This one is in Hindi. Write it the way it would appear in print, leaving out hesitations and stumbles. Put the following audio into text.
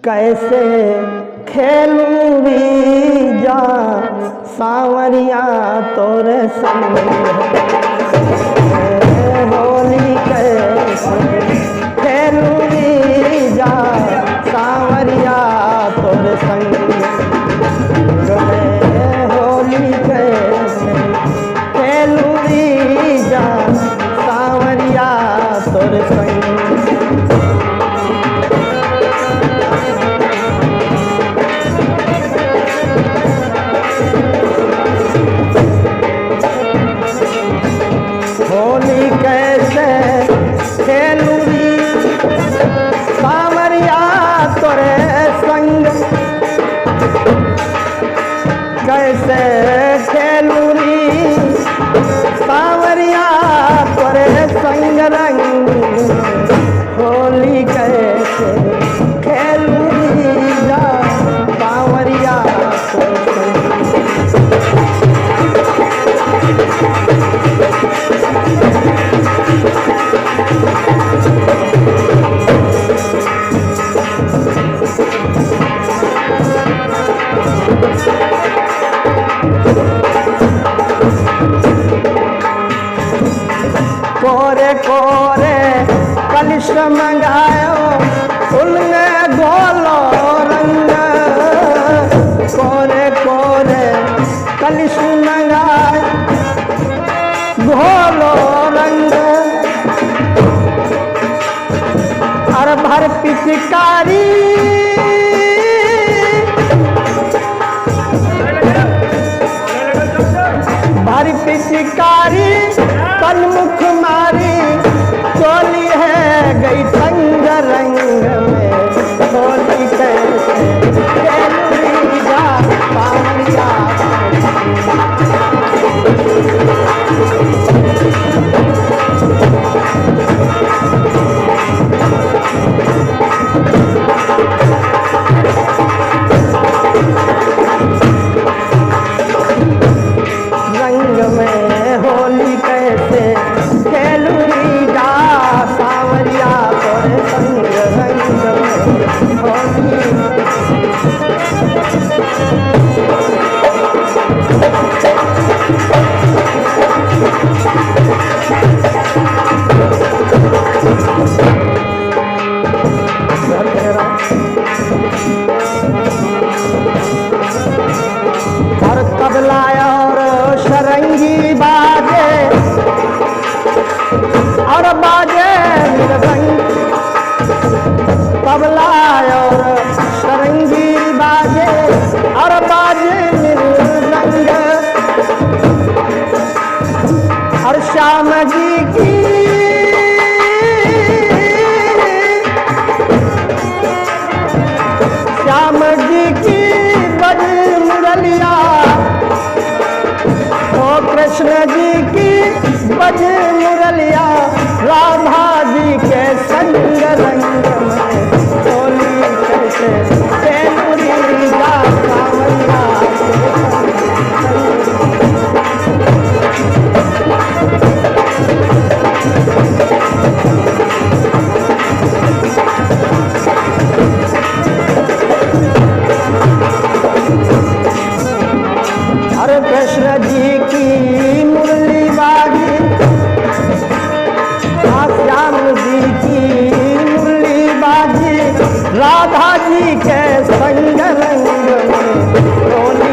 कैसे खेलूंगी जा सांवरिया तोरे संग होली कैसे खेलूंगी जा सांवरिया तोरे संग होली कैसे खेलूंगी जा सांवरिया तोरे संग। होली कैसे खेलूंगी सांवरिया तोरे संग कैसे खेलूंगी सांवरिया तोरे संग रंग होली कैसे खेलूंगी जा सांवरिया तोरे कोरे कोरे कलिश मंगायो उनने गोलो रंग कोरे कोरे कलिश मंगायो गोलो रंग और भर पिचकारी भर पिचकारी कलमुख मारी चोली है गई संग रंग में होली कैसे खेलूंगी जा सांवरिया रंग में होली कैसे खेलूंगी जा सांवरिया तोरे संग रंग में होली और तबला और शरंगी बाजे और बाजे मृदंग तबला और शरंगी बाजे और बाजे मृदंग और श्याम जी की श्याम जी की बज मुरलिया ओ कृष्ण जी की बज मुरलिया राधा जी के संग रंग में होली कैसे खेलूंगी जा सांवरिया हरे कृष्ण जी की मुरली बाजी श्याम जी की मुरली बाजी राधा जी के संग रंग में